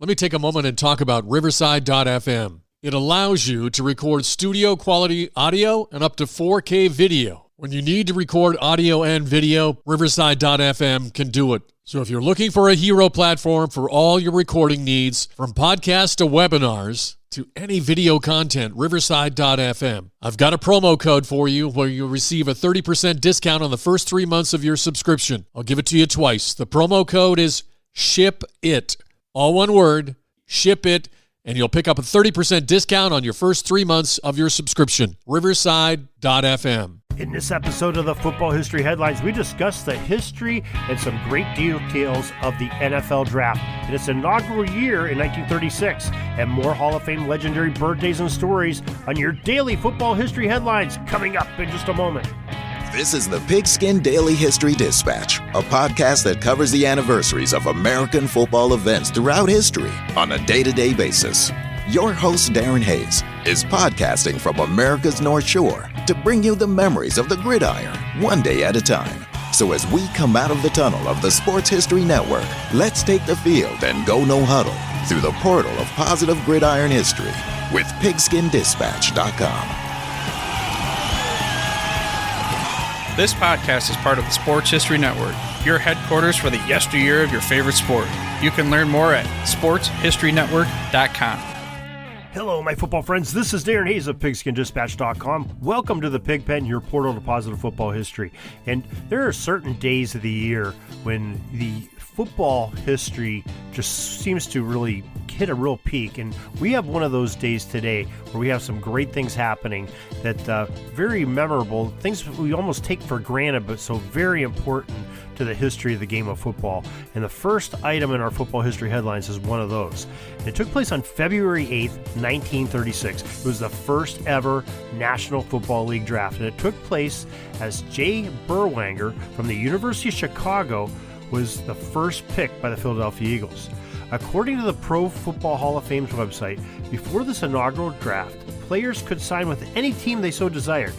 Let me take a moment and talk about Riverside.fm. It allows you to record studio quality audio and up to 4K video. When you need to record audio and video, Riverside.fm can do it. So if you're looking for a hero platform for all your recording needs, from podcasts to webinars to any video content, Riverside.fm. I've got a promo code for you where you'll receive a 30% discount on the first 3 months of your subscription. I'll give it to you twice. The promo code is SHIPIT. All one word, SHIPIT, and you'll pick up a 30% discount on your first 3 months of your subscription. Riverside.fm. In this episode of the Football History Headlines, we discuss the history and some great details of the NFL Draft in its inaugural year in 1936, and more Hall of Fame legendary birthdays and stories on your daily Football History Headlines coming up in just a moment. This is the Pigskin Daily History Dispatch, a podcast that covers the anniversaries of American football events throughout history on a day-to-day basis. Your host, Darren Hayes, is podcasting from America's North Shore to bring you the memories of the gridiron, one day at a time. So as we come out of the tunnel of the Sports History Network, let's take the field and go no huddle through the portal of positive gridiron history with pigskindispatch.com. This podcast is part of the Sports History Network, your headquarters for the yesteryear of your favorite sport. You can learn more at sportshistorynetwork.com. Hello, my football friends. This is Darren Hayes of pigskindispatch.com. Welcome to the Pig Pen, your portal to positive football history. And there are certain days of the year when the football history just seems to really hit a real peak, and we have one of those days today where we have some great things happening that very memorable, things we almost take for granted but so very important to the history of the game of football. And the first item in our Football History Headlines is one of those. And it took place on February 8th, 1936. It was the first ever National Football League draft, and it took place as Jay Berwanger from the University of Chicago was the first pick by the Philadelphia Eagles. According to the Pro Football Hall of Fame's website, before this inaugural draft, players could sign with any team they so desired.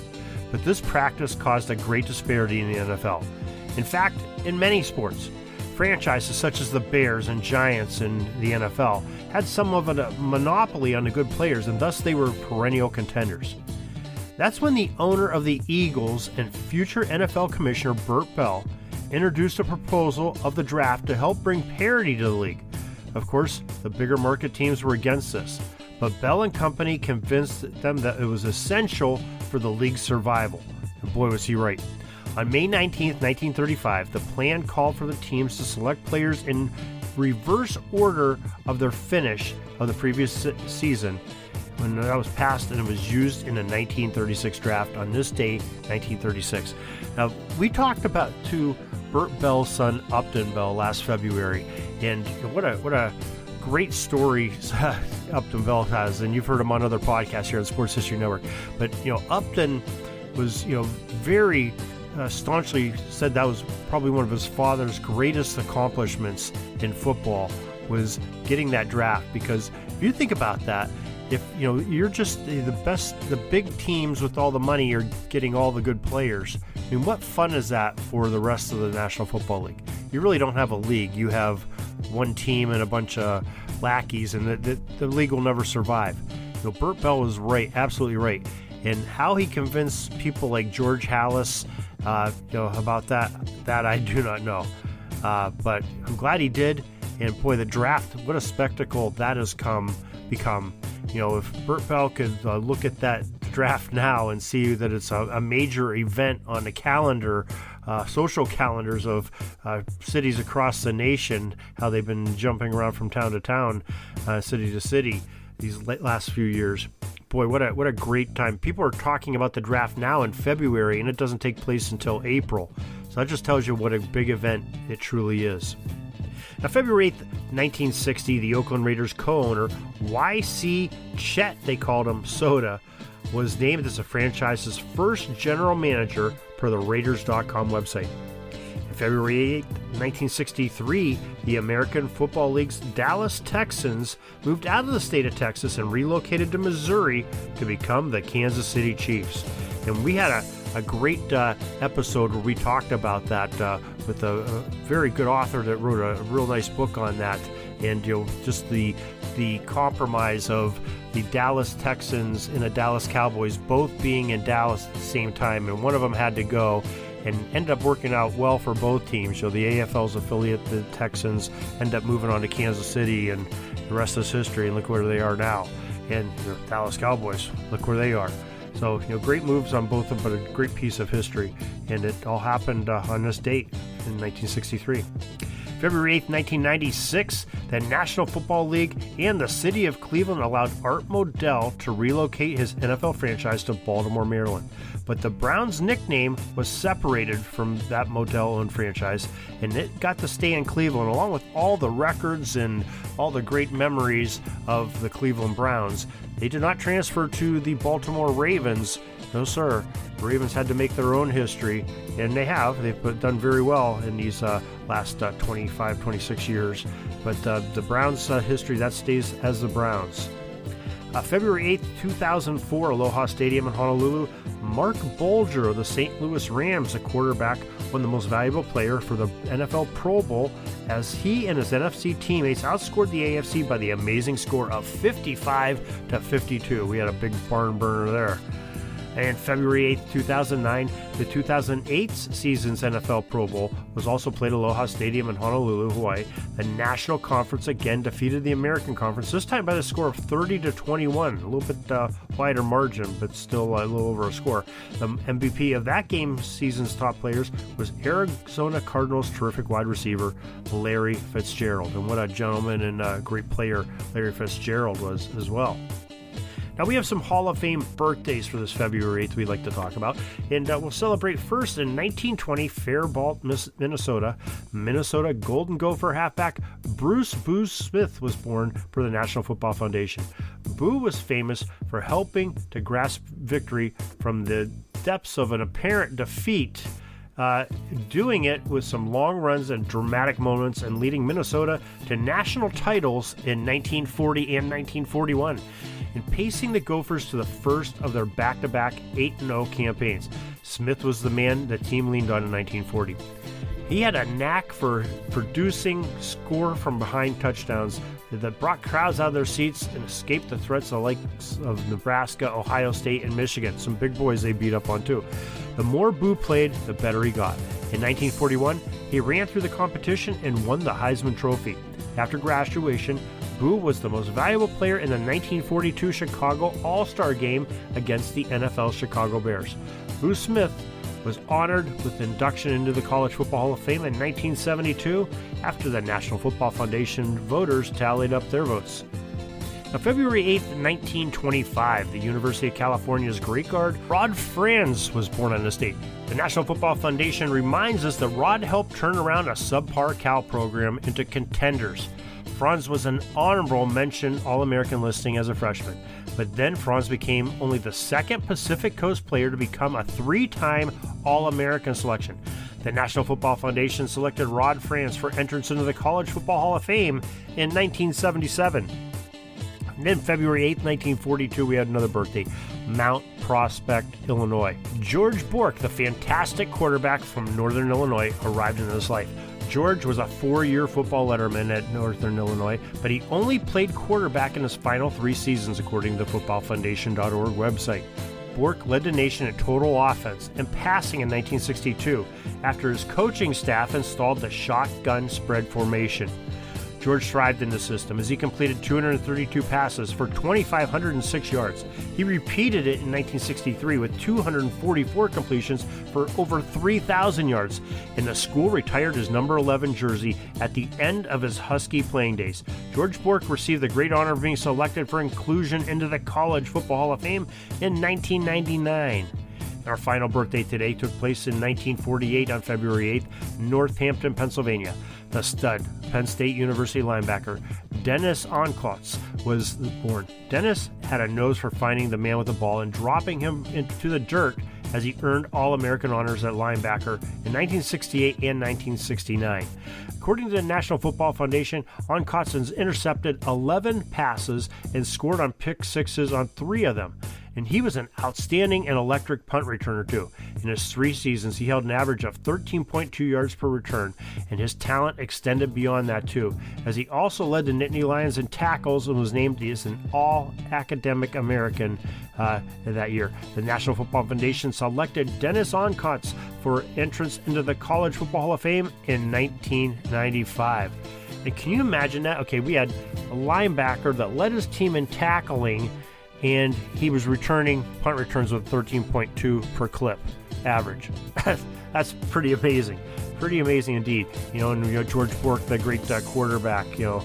But this practice caused a great disparity in the NFL. In fact, in many sports, franchises such as the Bears and Giants in the NFL had some of a monopoly on the good players, and thus they were perennial contenders. That's when the owner of the Eagles and future NFL Commissioner Burt Bell introduced a proposal of the draft to help bring parity to the league. Of course, the bigger market teams were against this, but Bell and company convinced them that it was essential for the league's survival. And boy, was he right. On May 19, 1935, the plan called for the teams to select players in reverse order of their finish of the previous season. When that was passed, and it was used in the 1936 draft on this day, 1936. Now, we talked about to Burt Bell's son, Upton Bell, last February, and what a great story Upton Bell has, and you've heard him on other podcasts here on Sports History Network. But Upton was very staunchly said that was probably one of his father's greatest accomplishments in football, was getting that draft. Because if you think about that, if you're just the best, the big teams with all the money are getting all the good players, I mean, what fun is that for the rest of the National Football League? You really don't have a league. You have one team and a bunch of lackeys, and the league will never survive. Burt Bell was right, absolutely right. And how he convinced people like George Halas about that I do not know. But I'm glad he did. And boy, the draft, what a spectacle that has become. If Burt Bell could look at that draft now and see that it's a major event on the calendar, social calendars of cities across the nation, how they've been jumping around from town to town, city to city these last few years. Boy, what a great time. People are talking about the draft now in February, and it doesn't take place until April. So that just tells you what a big event it truly is. Now, February 8th, 1960, the Oakland Raiders co-owner, Y.C. Chet, they called him, Soda, was named as the franchise's first general manager per the Raiders.com website. February 8, 1963, the American Football League's Dallas Texans moved out of the state of Texas and relocated to Missouri to become the Kansas City Chiefs. And we had a great episode where we talked about that with a very good author that wrote a real nice book on that. and just the compromise of the Dallas Texans and the Dallas Cowboys both being in Dallas at the same time, and one of them had to go, and ended up working out well for both teams. The AFL's affiliate, the Texans, ended up moving on to Kansas City, and the rest is history, and look where they are now. And the Dallas Cowboys, look where they are. So, great moves on both of them, but a great piece of history. And it all happened on this date in 1963. February 8th, 1996, the National Football League and the city of Cleveland allowed Art Modell to relocate his NFL franchise to Baltimore, Maryland. But the Browns' nickname was separated from that Modell-owned franchise, and it got to stay in Cleveland, along with all the records and all the great memories of the Cleveland Browns. They did not transfer to the Baltimore Ravens. No, sir. The Ravens had to make their own history, and they have. They've done very well in these last 25, 26 years. But the Browns' history, that stays as the Browns. February 8th, 2004, Aloha Stadium in Honolulu. Mark Bulger of the St. Louis Rams, a quarterback, won the most valuable player for the NFL Pro Bowl as he and his NFC teammates outscored the AFC by the amazing score of 55-52. We had a big barn burner there. And February 8th, 2009, the 2008 season's NFL Pro Bowl was also played at Aloha Stadium in Honolulu, Hawaii. The National Conference again defeated the American Conference, this time by the score of 30-21. A little bit wider margin, but still a little over a score. The MVP of that game, season's top players, was Arizona Cardinals' terrific wide receiver, Larry Fitzgerald. And what a gentleman and a great player Larry Fitzgerald was as well. Now, we have some Hall of Fame birthdays for this February 8th we'd like to talk about, and we'll celebrate first in 1920, Faribault, Minnesota. Minnesota Golden Gopher halfback Bruce Boo Smith was born for the National Football Foundation. Boo was famous for helping to grasp victory from the depths of an apparent defeat, doing it with some long runs and dramatic moments, and leading Minnesota to national titles in 1940 and 1941. And pacing the Gophers to the first of their back-to-back 8-0 campaigns. Smith was the man the team leaned on in 1940. He had a knack for producing score-from-behind touchdowns that brought crowds out of their seats and escaped the threats of the likes of Nebraska, Ohio State, and Michigan. Some big boys they beat up on, too. The more Boo played, the better he got. In 1941, he ran through the competition and won the Heisman Trophy. After graduation, Boo was the most valuable player in the 1942 Chicago All-Star Game against the NFL Chicago Bears. Boo Smith was honored with induction into the College Football Hall of Fame in 1972 after the National Football Foundation voters tallied up their votes. Now, February 8th, 1925, the University of California's great guard Rod Franz was born on this date. The National Football Foundation reminds us that Rod helped turn around a subpar Cal program into contenders. Franz was an honorable mention All-American listing as a freshman, but then Franz became only the second Pacific Coast player to become a 3-time All-American selection. The National Football Foundation selected Rod Franz for entrance into the College Football Hall of Fame in 1977. And then February 8th, 1942, we had another birthday, Mount Prospect, Illinois. George Bork, the fantastic quarterback from Northern Illinois, arrived in this life. George was a 4-year football letterman at Northern Illinois, but he only played quarterback in his final 3 seasons, according to the footballfoundation.org website. Bork led the nation in total offense and passing in 1962 after his coaching staff installed the shotgun spread formation. George thrived in the system as he completed 232 passes for 2,506 yards. He repeated it in 1963 with 244 completions for over 3,000 yards, and the school retired his number 11 jersey at the end of his Husky playing days. George Bork received the great honor of being selected for inclusion into the College Football Hall of Fame in 1999. Our final birthday today took place in 1948 on February 8th, Northampton, Pennsylvania. The stud, Penn State University linebacker, Dennis Onklotz was born. Dennis had a nose for finding the man with the ball and dropping him into the dirt as he earned All-American honors at linebacker in 1968 and 1969. According to the National Football Foundation, Onklotz intercepted 11 passes and scored on pick sixes on 3 of them. And he was an outstanding and electric punt returner too. In his 3 seasons, he held an average of 13.2 yards per return, and his talent extended beyond that too, as he also led the Nittany Lions in tackles and was named as an all-academic American that year. The National Football Foundation selected Dennis Oncontz for entrance into the College Football Hall of Fame in 1995. And can you imagine that? Okay, we had a linebacker that led his team in tackling, and he was returning punt returns with 13.2 per clip average. That's pretty amazing. Pretty amazing indeed. And George Bork, the great quarterback, so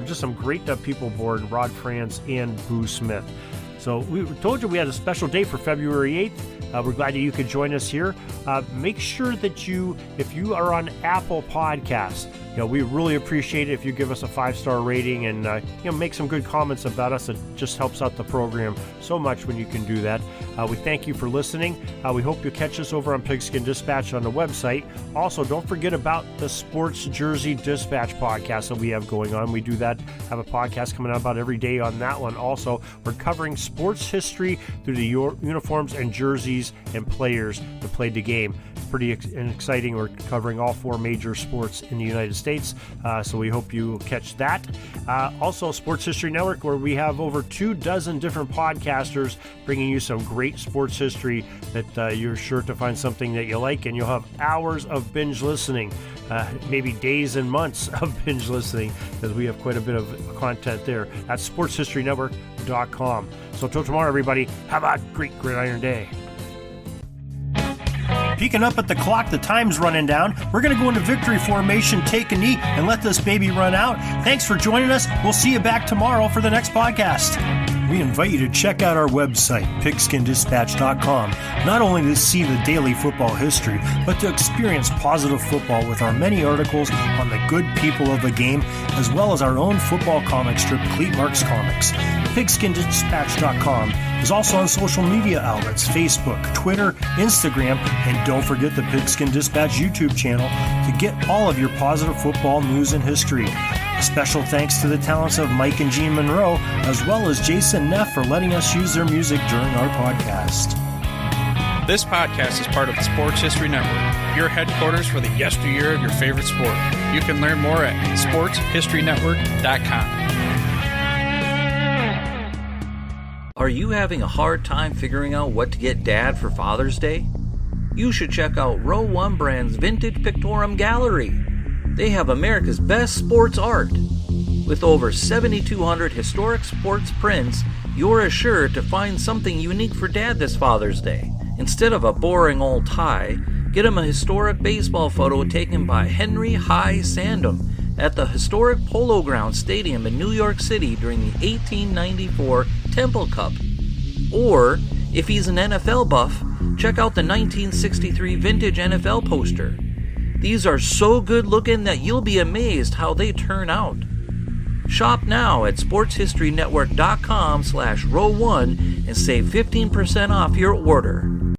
just some great people aboard, Rod Franz and Boo Smith. So we told you we had a special day for February 8th. We're glad that you could join us here. Make sure that if you are on Apple Podcasts, we really appreciate it if you give us a 5-star rating and make some good comments about us. It just helps out the program so much when you can do that. We thank you for listening. We hope you'll catch us over on Pigskin Dispatch on the website. Also, don't forget about the Sports Jersey Dispatch podcast that we have going on. We do that, have a podcast coming out about every day on that one. Also, we're covering sports history through the uniforms and jerseys and players that played the game. Pretty exciting. We're covering all 4 major sports in the United States, so we hope you catch that. Also, Sports History Network, where we have over 24 different podcasters bringing you some great sports history that you're sure to find something that you like, and you'll have hours of binge listening, maybe days and months of binge listening, because we have quite a bit of content there at sportshistorynetwork.com. So until tomorrow, everybody, have a great Gridiron Day. Peeking up at the clock, the time's running down. We're going to go into victory formation, take a knee, and let this baby run out. Thanks for joining us. We'll see you back tomorrow for the next podcast. We invite you to check out our website, pigskindispatch.com, not only to see the daily football history, but to experience positive football with our many articles on the good people of the game, as well as our own football comic strip, Cleat Marks Comics. Pigskindispatch.com is also on social media outlets, Facebook, Twitter, Instagram, and don't forget the Pigskin Dispatch YouTube channel to get all of your positive football news and history. Special thanks to the talents of Mike and Jean Monroe, as well as Jason Neff for letting us use their music during our podcast. This podcast is part of the Sports History Network, your headquarters for the yesteryear of your favorite sport. You can learn more at sportshistorynetwork.com. Are you having a hard time figuring out what to get Dad for Father's Day? You should check out Row 1 Brand's Vintage Pictorum Gallery. They have America's best sports art. With over 7,200 historic sports prints, you're assured to find something unique for Dad this Father's Day. Instead of a boring old tie, get him a historic baseball photo taken by Henry High Sandom at the historic Polo Grounds Stadium in New York City during the 1894 Temple Cup. Or, if he's an NFL buff, check out the 1963 vintage NFL poster. These are so good looking that you'll be amazed how they turn out. Shop now at sportshistorynetwork.com/row1 and save 15% off your order.